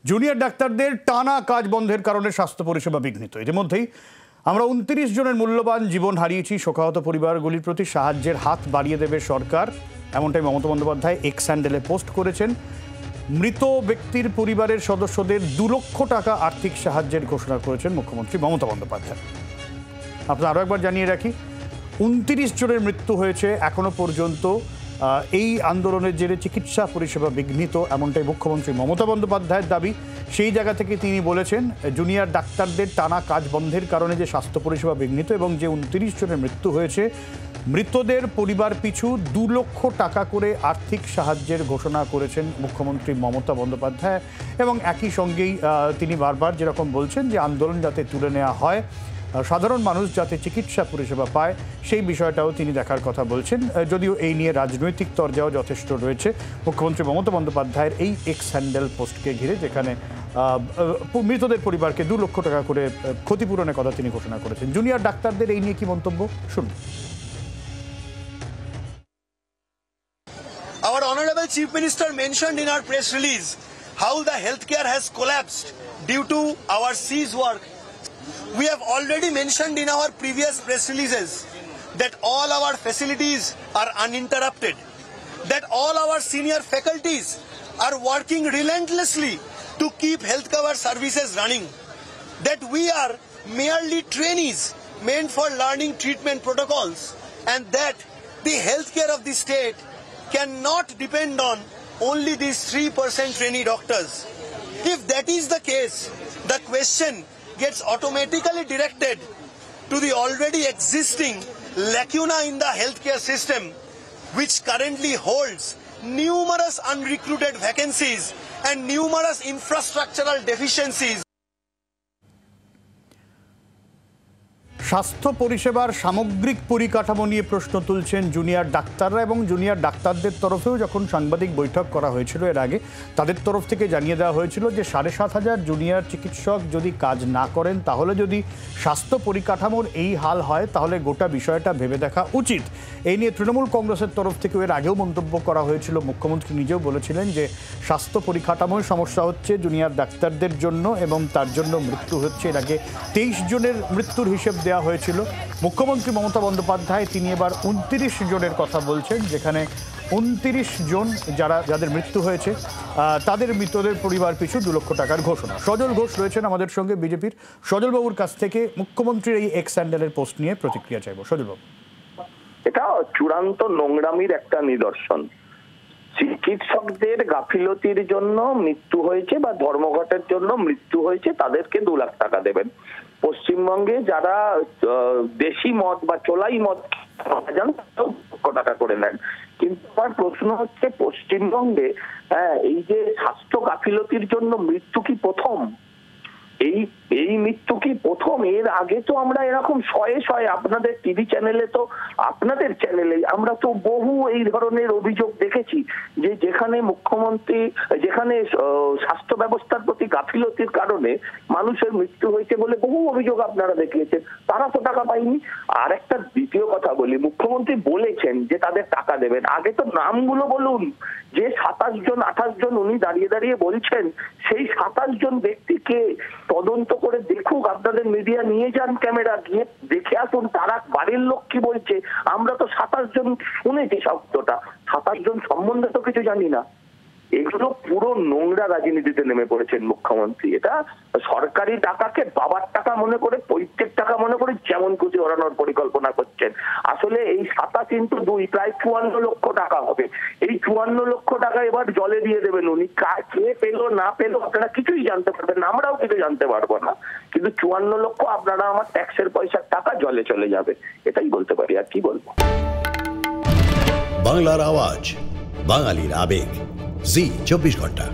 Junior ডাক্তারদের টানা কাজ বন্ধের কারণে স্বাস্থ্য পরিষেবা বিঘ্নিত। ইতিমধ্যেই আমরা 29 জনের মূল্যবান জীবন হারিয়েছি। শোকাহত পরিবারগুলির প্রতি সাহায্যের হাত বাড়িয়ে দেবে সরকার, এমনটাই মমতা বন্দ্যোপাধ্যায় এক্স হ্যান্ডেলে পোস্ট করেছেন। মৃত ব্যক্তির পরিবারের সদস্যদের 2 লক্ষ টাকা আর্থিক সাহায্যের ঘোষণা করেছেন মুখ্যমন্ত্রী মমতা বন্দ্যোপাধ্যায়। আপনারা আরও একবার জানিয়ে রাখি, 29 জনের মৃত্যু হয়েছে। এখনো পর্যন্ত এই আন্দোলনের জেরে চিকিৎসা পরিষেবা বিঘ্নিত, এমনটাই মুখ্যমন্ত্রী মমতা বন্দ্যোপাধ্যায়ের দাবি। সেই জায়গা থেকে তিনি বলেছেন, জুনিয়র ডাক্তারদের টানা কাজ বন্ধের কারণে যে স্বাস্থ্য পরিষেবা বিঘ্নিত এবং যে 29 জনের মৃত্যু হয়েছে, মৃতদের পরিবার পিছু 2 লক্ষ টাকা করে আর্থিক সাহায্যের ঘোষণা করেছেন মুখ্যমন্ত্রী মমতা বন্দ্যোপাধ্যায়। এবং একই সঙ্গেই তিনি বারবার যেরকম বলছেন যে আন্দোলন যাতে তুলে নেওয়া হয়, সাধারণ মানুষ যাতে চিকিৎসা পরিষেবা পায়, সেই বিষয়টাও তিনি দেখার কথা বলছেন। যদিও এই নিয়ে রাজনৈতিক তরজাও যথেষ্ট রয়েছে মুখ্যমন্ত্রী মমতা বন্দ্যোপাধ্যায়ের এই এক্স হ্যান্ডেল পোস্টকে ঘিরে, যেখানে মৃতদের পরিবারকে 2 লক্ষ টাকা করে ক্ষতিপূরণের কথা তিনি ঘোষণা করেছেন। জুনিয়র ডাক্তারদের এই নিয়ে কি মন্তব্য শুনুন। Our Honorable Chief Minister mentioned in our press release how the healthcare has collapsed due to our cease work. We have already mentioned in our previous press releases that all our facilities are uninterrupted, that all our senior faculties are working relentlessly to keep health cover services running, that we are merely trainees meant for learning treatment protocols, and that the healthcare of the state cannot depend on only these 3% trainee doctors. If that is the case, the question gets automatically directed to the already existing lacuna in the healthcare system, which currently holds numerous unrecruited vacancies and numerous infrastructural deficiencies. স্বাস্থ্য পরিষেবার সামগ্রিক পরিকাঠামো নিয়ে প্রশ্ন তুলছেন junior ডাক্তাররা, এবং junior ডাক্তারদের তরফেও যখন সাংবাদিক বৈঠক করা হয়েছিল এর আগে, তাদের তরফ থেকে জানিয়ে দেওয়া হয়েছিল যে 7,500 জুনিয়র চিকিৎসক যদি কাজ না করেন, তাহলে যদি স্বাস্থ্য পরিকাঠামোর এই হাল হয়, তাহলে গোটা বিষয়টা ভেবে দেখা উচিত। এই নিয়ে তৃণমূল কংগ্রেসের তরফ থেকে এর আগেও মন্তব্য করা হয়েছিল। মুখ্যমন্ত্রী নিজেও বলেছিলেন যে স্বাস্থ্য পরিকাঠামোয় সমস্যা হচ্ছে জুনিয়র ডাক্তারদের জন্য, এবং তার জন্য মৃত্যু হচ্ছে। এর আগে 23 জনের মৃত্যুর হিসেব দেওয়া হয়েছিল। মুখ্যমন্ত্রী মমতা বন্দ্যোপাধ্যায় তিনি এবার 29 জনের কথা বলছেন, যেখানে 29 জন যাদের মৃত্যু হয়েছে তাদের মৃতদের পরিবার পিছু 2 লক্ষ টাকার ঘোষণা। সজল ঘোষ রয়েছেন আমাদের সঙ্গে বিজেপির। সজলবাবুর কাছ থেকে মুখ্যমন্ত্রীর এই এক্স হ্যান্ডেলের পোস্ট নিয়ে প্রতিক্রিয়া চাইব। সজলবাবু, এটা চূড়ান্ত নোংরামির একটা নিদর্শন। চিকিৎসকদের গাফিলতির জন্য মৃত্যু হয়েছে বা ধর্মঘটের জন্য মৃত্যু হয়েছে, তাদেরকে 2 লাখ টাকা দেবেন। পশ্চিমবঙ্গে যারা দেশি মদ বা চোলাই মদ যান, 2 লক্ষ টাকা করে নেন। কিন্তু আমার প্রশ্ন হচ্ছে, পশ্চিমবঙ্গে এই যে স্বাস্থ্য গাফিলতির জন্য মৃত্যু কি প্রথম? এই মৃত্যু কি প্রথম? এর আগে তো আমরা এরকম শয়ে আপনাদের টিভি চ্যানেলে, তো আপনাদের চ্যানেলে আমরা তো বহু এই ধরনের অভিযোগ দেখেছি, যে যেখানে স্বাস্থ্য ব্যবস্থার প্রতি গাফিলতির কারণে মানুষের মৃত্যু হয়েছে বলে বহু অভিযোগ আপনারা দেখিয়েছেন, তারা তো টাকা পায়নি। আর একটা দ্বিতীয় কথা বলি, মুখ্যমন্ত্রী বলেছেন যে তাদের টাকা দেবেন। আগে তো নামগুলো বলুন, যে 27 জন 28 জন উনি দাঁড়িয়ে দাঁড়িয়ে বলছেন, সেই 27 জন ব্যক্তিকে তদন্ত করে দেখুক, আপনাদের মিডিয়া নিয়ে যান, ক্যামেরা গিয়ে দেখে আসুন তারা বাড়ির লোক কি বলছে। আমরা তো 27 জন শুনেছি শব্দটা, 27 জন সম্বন্ধে তো কিছু জানি না। এগুলো পুরো নোংরা রাজনীতিতে নেমে পড়েছেন মুখ্যমন্ত্রী। এটা সরকারি টাকাকে বাবার টাকা মনে করে, পৈতৃক টাকা মনে করে যেমন খুশি ওড়ানোর পরিকল্পনা করছেন। আসলে এই 27 × 2 প্রায় 54 লক্ষ টাকা হবে। এই 54 লক্ষ টাকা এবার জলে দিয়ে দেবেন উনি। কে পেলো না পেলো আপনারা কিছুই জানতে পারবেন না, আমরাও কিছু জানতে পারবো না। কিন্তু 54 লক্ষ আপনারা আমার ট্যাক্সের পয়সার টাকা জলে চলে যাবে, এটাই বলতে পারি। আর কি বলবো। বাংলার আওয়াজ, বাঙালির আবেগ, জি 24 ঘন্টা।